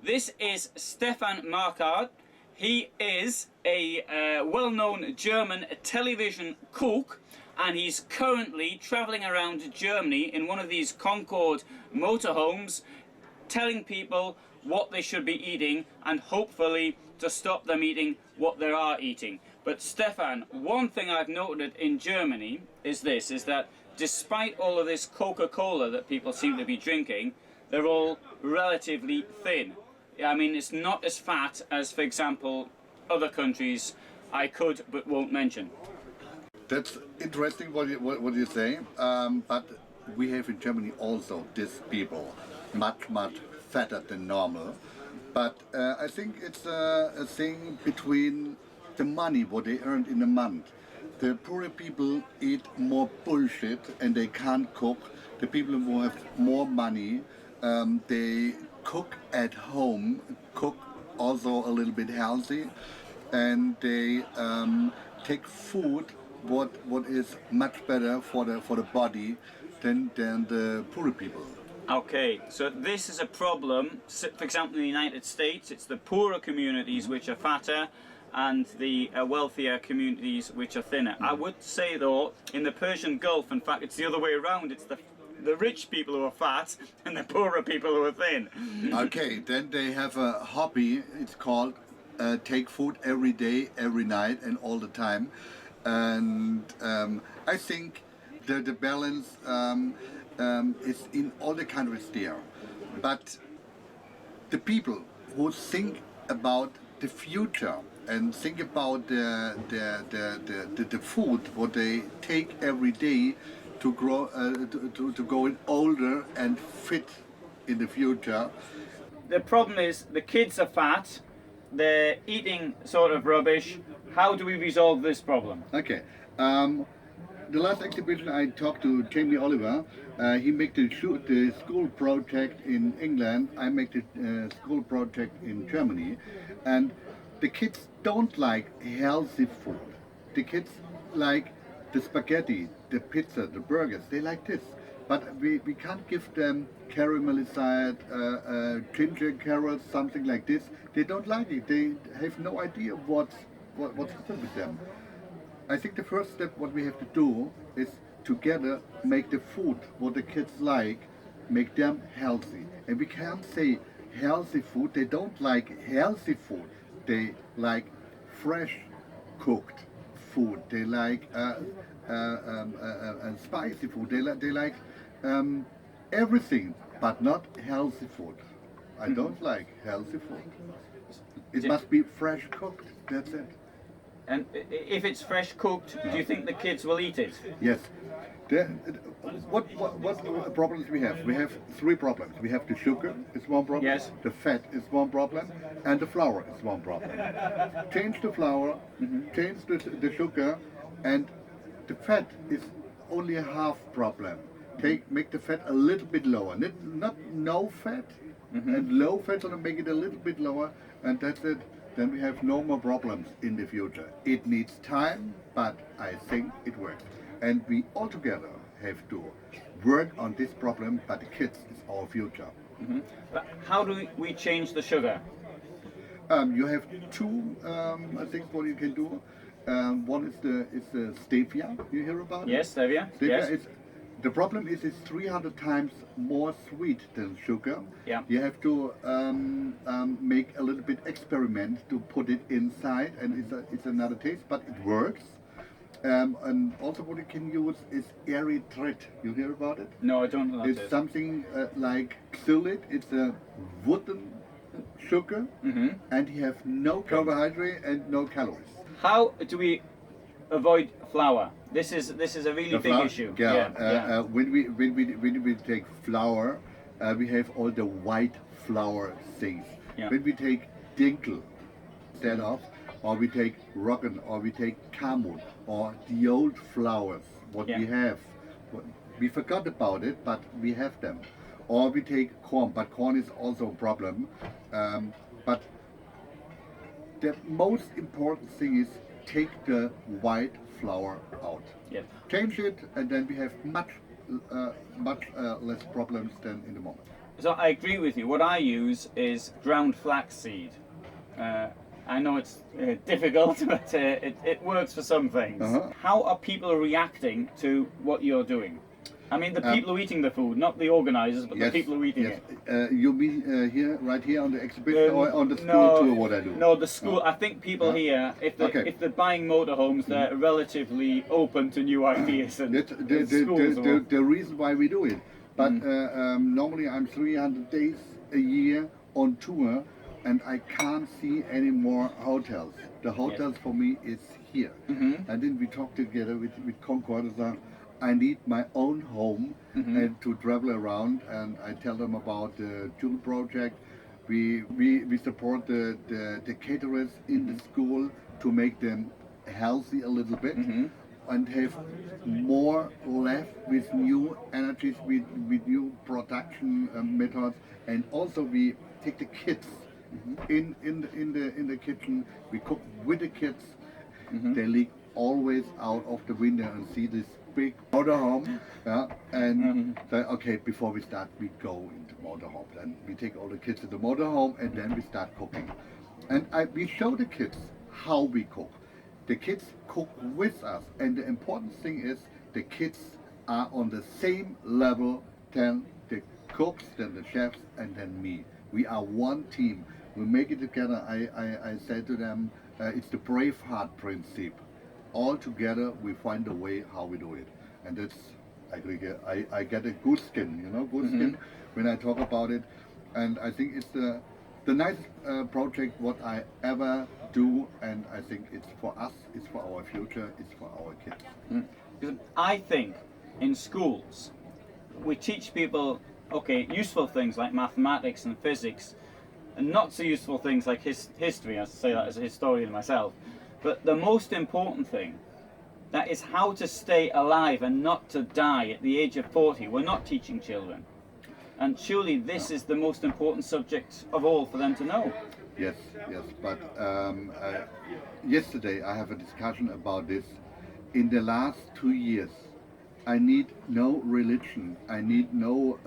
This is Stefan Marquard. He is a well-known German television cook, and he's currently traveling around Germany in one of these Concorde motorhomes, telling people what they should be eating and hopefully to stop them eating what they are eating. But Stefan, one thing I've noted in Germany is that despite all of this Coca-Cola that people seem to be drinking, they're all relatively thin. I mean, it's not as fat as, for example, other countries I could but won't mention. That's interesting what you say, but we have in Germany also these people much fatter than normal. But I think it's a thing between the money what they earned in a month. The poorer people eat more bullshit and they can't cook. The people who have more money, they cook at home, cook also a little bit healthy, and they take food what is much better for the body than the poorer people. Okay, so this is a problem. For example, in the United States, it's the poorer communities which are fatter and the wealthier communities which are thinner. I would say though, in the Persian Gulf, in fact, it's the other way around. It's the rich people who are fat and the poorer people who are thin. Okay, then they have a hobby. It's called take food every day, every night, and all the time. And I think the balance is in all the countries there. But the people who think about the future and think about the food what they take every day to grow to go in older and fit in the future. The problem is the kids are fat, they're eating sort of rubbish. How do we resolve this problem? Okay. The last exhibition I talked to Jamie Oliver. He made the school project in England. I make the school project in Germany, and the kids don't like healthy food. The kids like the spaghetti, the pizza, the burgers. They like this, but we can't give them caramelized ginger carrots, something like this. They don't like it. They have no idea what's happened with them. I think the first step what we have to do is together make the food what the kids like, make them healthy. And we can't say healthy food. They don't like healthy food. They like fresh cooked food. They like spicy food. They like everything, but not healthy food. I don't like healthy food. It must be fresh cooked. That's it. And if it's fresh cooked, do you think the kids will eat it? Yes. What problems we have? We have three problems. We have the sugar is one problem. Yes. The fat is one problem, and the flour is one problem. Change the flour, change the sugar, and the fat is only a half problem. Make the fat a little bit lower, not no fat, and low fat, so make it a little bit lower, and that's it. Then we have no more problems in the future. It needs time, but I think it works. And we all together have to work on this problem, but the kids is our future. But how do we change the sugar? You have two, I think, what you can do. One is the stevia. You hear about it? Yes, stevia. Stevia Yes. The problem is it's 300 times more sweet than sugar. Yeah. You have to make a little bit experiment to put it inside, and it's another taste, but it works. And also what you can use is erythrit. You hear about it? No, I don't know. It's something like xylite. It's a wooden sugar, and you have no carbohydrate and no calories. How do we avoid flour? This is a really big issue. Yeah. When we take flour, we have all the white flour things. Yeah. When we take dinkel instead of, or we take roggen, or we take kamut, or the old flours, what we have, we forgot about it, but we have them. Or we take corn, but corn is also a problem. But the most important thing is take the white flour out. Yes. Change it, and then we have much less problems than in the moment. So I agree with you. What I use is ground flaxseed. I know it's difficult, but it works for some things. How are people reacting to what you're doing? I mean, the people who are eating the food, not the organisers, but yes, the people who are eating yes. it. You mean right here on the exhibition or on the school tour? What I do? No, the school. I think people here, if they're buying motorhomes, they're relatively open to new ideas. And the reason why we do it. But normally I'm 300 days a year on tour, and I can't see any more hotels. The hotels for me is here. And then we talked together with Concorde. I need my own home and to travel around, and I tell them about the Jewel project. We support the caterers in the school to make them healthy a little bit and have more left with new energies, with new production methods, and also we take the kids in the kitchen. We cook with the kids. They look always out of the window and see this big motorhome, and say, okay, before we start, we go into motorhome. Then we take all the kids to the motorhome, and then we start cooking. And we show the kids how we cook. The kids cook with us, and the important thing is the kids are on the same level than the cooks, than the chefs, and then me. We are one team. We make it together. I say to them, it's the Braveheart principle. All together we find a way how we do it, and that's I get a good skin, good skin when I talk about it, and I think it's the nicest project what I ever do, and I think it's for us, it's for our future, it's for our kids. Because I think in schools we teach people useful things like mathematics and physics, and not so useful things like history. I say that as a historian myself. But the most important thing, that is how to stay alive and not to die at the age of 40. We're not teaching children. And surely this is the most important subject of all for them to know. Yes, but yesterday I have a discussion about this. In the last 2 years, I need no religion, I need no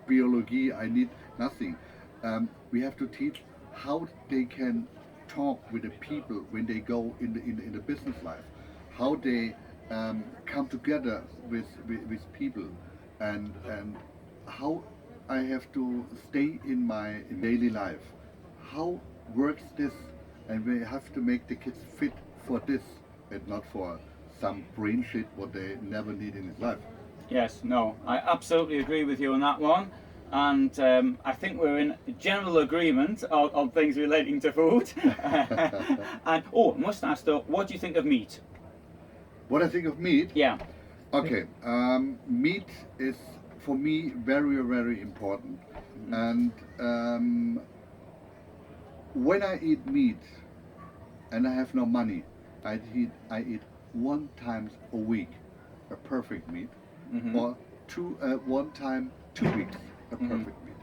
biology, I need nothing. We have to teach how they can talk with the people when they go in the business life, how they come together with people, and how I have to stay in my daily life. How works this? And we have to make the kids fit for this and not for some brain shit what they never need in his life. Yes, no, I absolutely agree with you on that one. And I think we're in general agreement on things relating to food. And must ask though, what do you think of meat? What I think of meat? Yeah. Okay, meat is for me very, very important. And when I eat meat and I have no money, I eat 1 time a week a perfect meat, or 1 time 2 weeks. A perfect meat.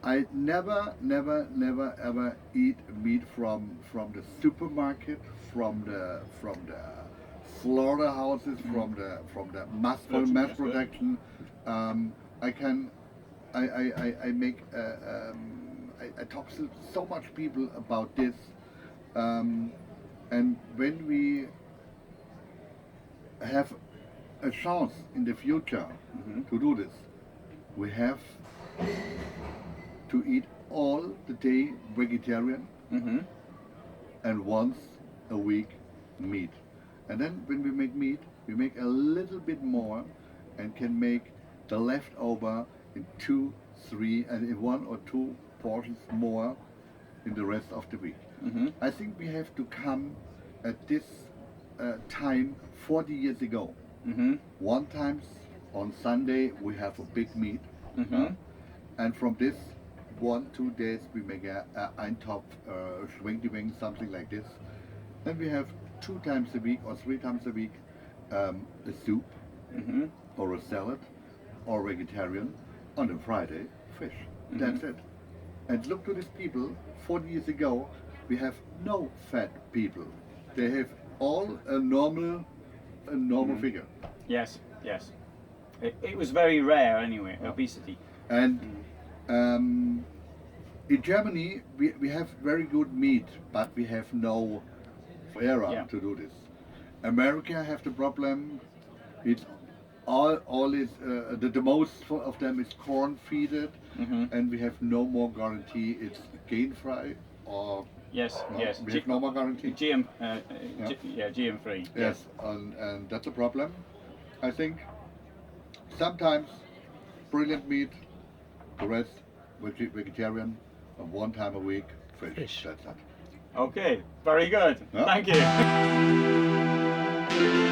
I never ever eat meat from the supermarket, from the slaughterhouses, from the mass production. I talk to so much people about this, and when we have a chance in the future to do this, we have to eat all the day vegetarian and once a week meat. And then when we make meat, we make a little bit more and can make the leftover in 2, 3 and in 1 or 2 portions more in the rest of the week. I think we have to come at this time 40 years ago. One time on Sunday we have a big meat, and from this 1-2 days we make a Eintopf, Schwenkwing, something like this. Then we have 2 times a week or 3 times a week a soup or a salad or vegetarian. On a Friday, fish. That's it. And look to these people. 40 years ago, we have no fat people. They have all a normal figure. Yes. It was very rare anyway, obesity. And in Germany, we have very good meat, but we have no fairer to do this. America have the problem. It's all is the most of them is corn feeded, and we have no more guarantee it's gain free or Yes. we have no more guarantee. GM, GM free. Yes, and that's a problem. I think sometimes brilliant meat, the rest vegetarian, and one time a week fish. That's it. Okay, very good. Yeah. Thank you.